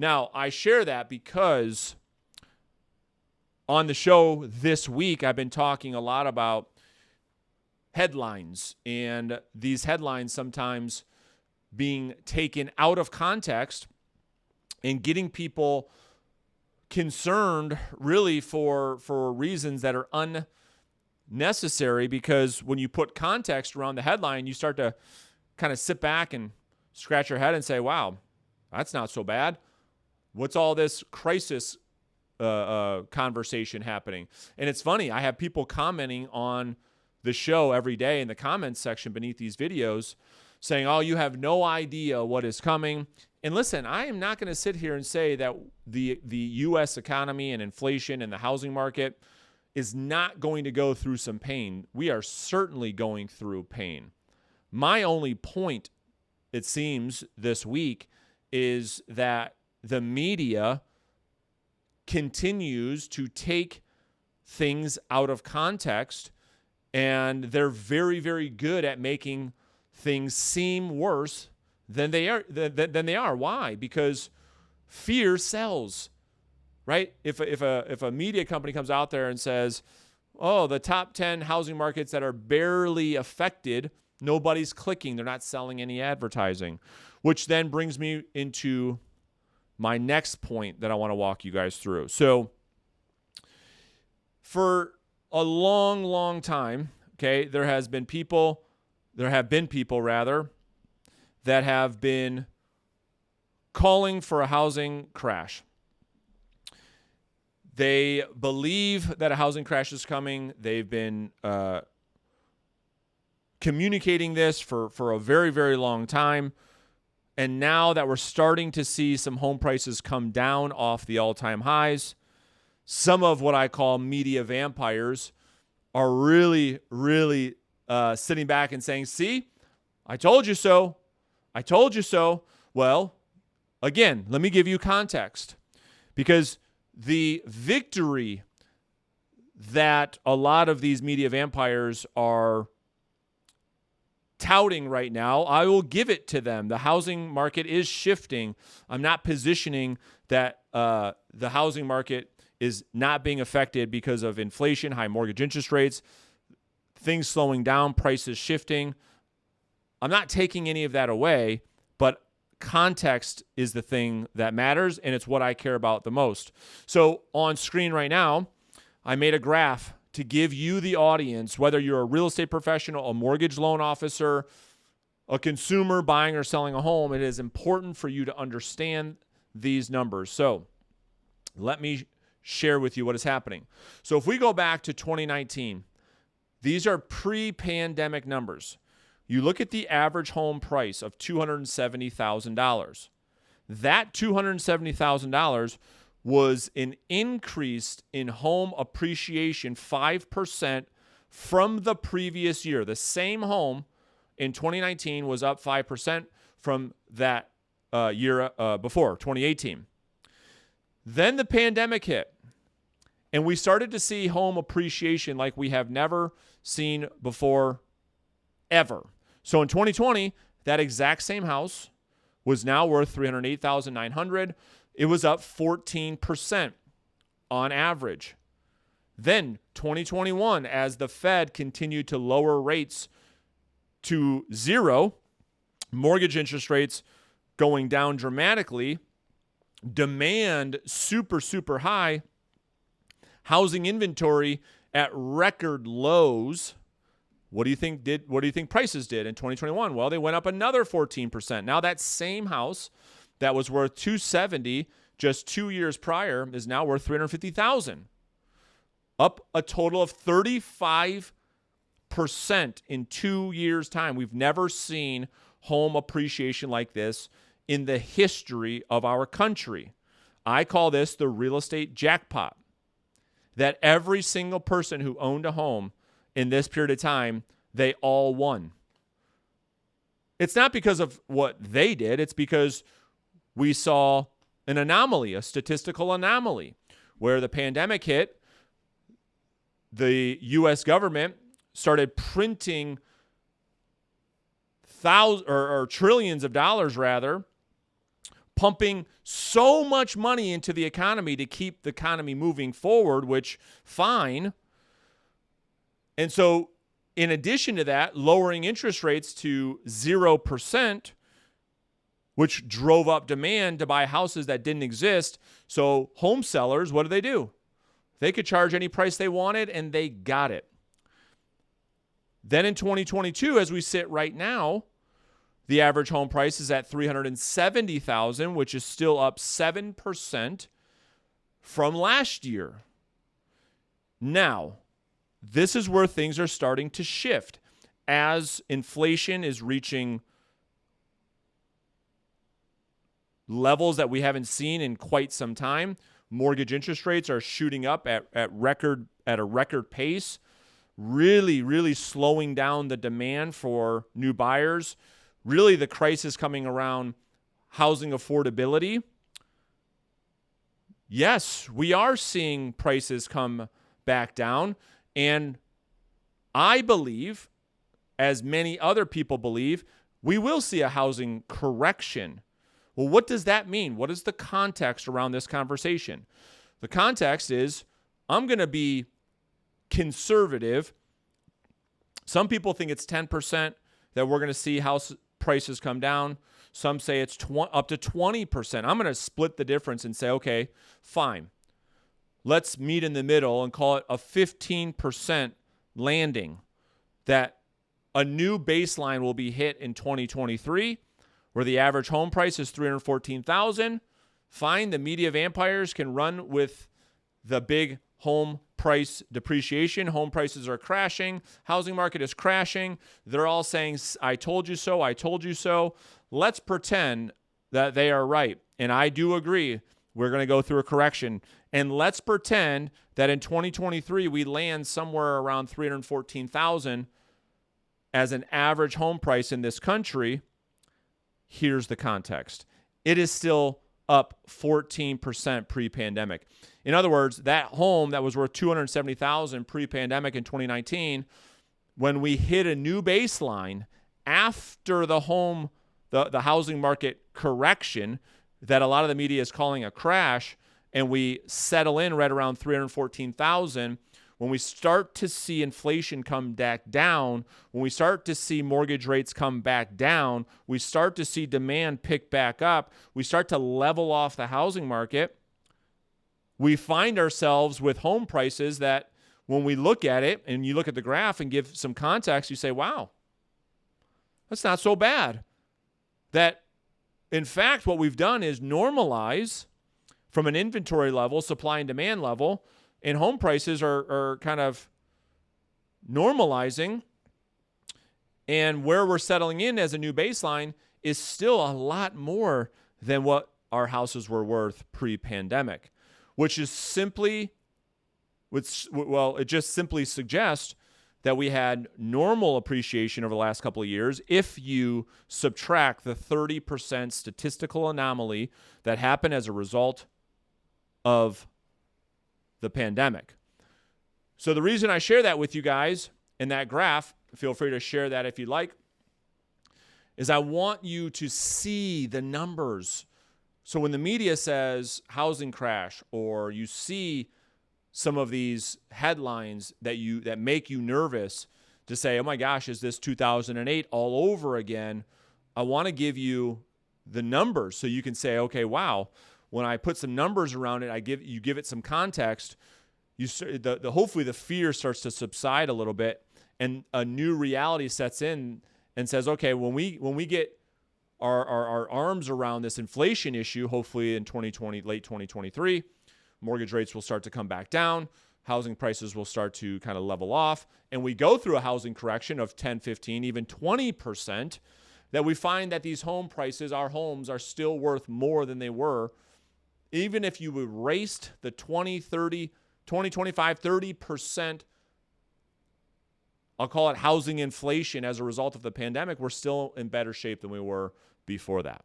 Now, I share that because on the show this week, I've been talking a lot about headlines, and these headlines sometimes being taken out of context and getting people concerned really for reasons that are unnecessary, because when you put context around the headline, you start to kind of sit back and scratch your head and say, wow, that's not so bad. What's all this crisis conversation happening? And it's funny, I have people commenting on the show every day in the comments section beneath these videos saying, oh, you have no idea what is coming. And listen, I am not going to sit here and say that the U.S. economy and inflation and the housing market is not going to go through some pain. We are certainly going through pain. My only point, it seems, this week is that the media continues to take things out of context, and they're very, very good at making things seem worse than they are. Why? Because fear sells, right? If a media company comes out there and says, oh, the top 10 housing markets that are barely affected, nobody's clicking, they're not selling any advertising, which then brings me into my next point that I want to walk you guys through. So for a long, long time, okay, there have been people that have been calling for a housing crash. They believe that a housing crash is coming. They've been communicating this for a very, very long time. And now that we're starting to see some home prices come down off the all-time highs, some of what I call media vampires are really, really sitting back and saying, see, I told you so. I told you so. Well, again, let me give you context, because the victory that a lot of these media vampires are touting right now, I will give it to them. The housing market is shifting. I'm not positioning that the housing market is not being affected because of inflation, high mortgage interest rates, things slowing down, prices shifting. I'm not taking any of that away, but context is the thing that matters, and it's what I care about the most. So on screen right now, I made a graph to give you, the audience, whether you're a real estate professional, a mortgage loan officer, a consumer buying or selling a home, it is important for you to understand these numbers. So let me share with you what is happening. So if we go back to 2019, these are pre-pandemic numbers. You look at the average home price of $270,000. That $270,000 was an increase in home appreciation 5% from the previous year. The same home in 2019 was up 5% from that year before, 2018. Then the pandemic hit, and we started to see home appreciation like we have never seen before, ever. So in 2020, that exact same house was now worth $308,900. It was up 14% on average. Then 2021, as the Fed continued to lower rates to zero, mortgage interest rates going down dramatically, demand super, super high, housing inventory at record lows. What do you think prices did in 2021? Well, they went up another 14%. Now that same house that was worth $270,000 just 2 years prior is now worth $350,000. Up a total of 35% in 2 years' time. We've never seen home appreciation like this in the history of our country. I call this the real estate jackpot. That every single person who owned a home in this period of time, they all won. It's not because of what they did. It's because we saw an anomaly, a statistical anomaly, where the pandemic hit, the U.S. government started printing trillions of dollars, pumping so much money into the economy to keep the economy moving forward, which fine. And so in addition to that, lowering interest rates to 0%, which drove up demand to buy houses that didn't exist. So home sellers, what do? They could charge any price they wanted, and they got it. Then in 2022, as we sit right now, the average home price is at $370,000, which is still up 7% from last year. Now, this is where things are starting to shift as inflation is reaching levels that we haven't seen in quite some time. Mortgage interest rates are shooting up at a record pace, really slowing down the demand for new buyers. Really, the crisis coming around housing affordability. Yes, we are seeing prices come back down, and I believe, as many other people believe, we will see a housing correction. Well, what does that mean? What is the context around this conversation? The context is I'm going to be conservative. Some people think it's 10% that we're going to see house prices come down. Some say it's up to 20%. I'm going to split the difference and say, okay, fine. Let's meet in the middle and call it a 15% landing, that a new baseline will be hit in 2023 where the average home price is $314,000. Fine, the media vampires can run with the big home price depreciation. Home prices are crashing. Housing market is crashing. They're all saying, I told you so, I told you so. Let's pretend that they are right. And I do agree, we're going to go through a correction. And let's pretend that in 2023, we land somewhere around $314,000 as an average home price in this country. Here's the context. It is still up 14% pre-pandemic. In other words, that home that was worth $270,000 pre-pandemic in 2019, when we hit a new baseline after the housing market correction that a lot of the media is calling a crash, and we settle in right around $314,000, when we start to see inflation come back down, when we start to see mortgage rates come back down, we start to see demand pick back up, we start to level off the housing market, we find ourselves with home prices that when we look at it and you look at the graph and give some context, you say, wow, that's not so bad. That, in fact, what we've done is normalize from an inventory level, supply and demand level, and home prices are kind of normalizing. And where we're settling in as a new baseline is still a lot more than what our houses were worth pre-pandemic, which is simply, it just simply suggests that we had normal appreciation over the last couple of years if you subtract the 30% statistical anomaly that happened as a result of the pandemic. So the reason I share that with you guys in that graph, feel free to share that if you'd like, is I want you to see the numbers. So when the media says housing crash, or you see some of these headlines that make you nervous to say, oh my gosh, is this 2008 all over again? I want to give you the numbers so you can say, okay, wow. When I put some numbers around it, you give it some context. Hopefully the fear starts to subside a little bit, and a new reality sets in and says, okay, when we get our arms around this inflation issue, hopefully in late 2023, mortgage rates will start to come back down. Housing prices will start to kind of level off, and we go through a housing correction of 10, 15, even 20%. That we find that these home prices, our homes, are still worth more than they were. Even if you erased the 25, 30%, I'll call it housing inflation as a result of the pandemic, we're still in better shape than we were before that.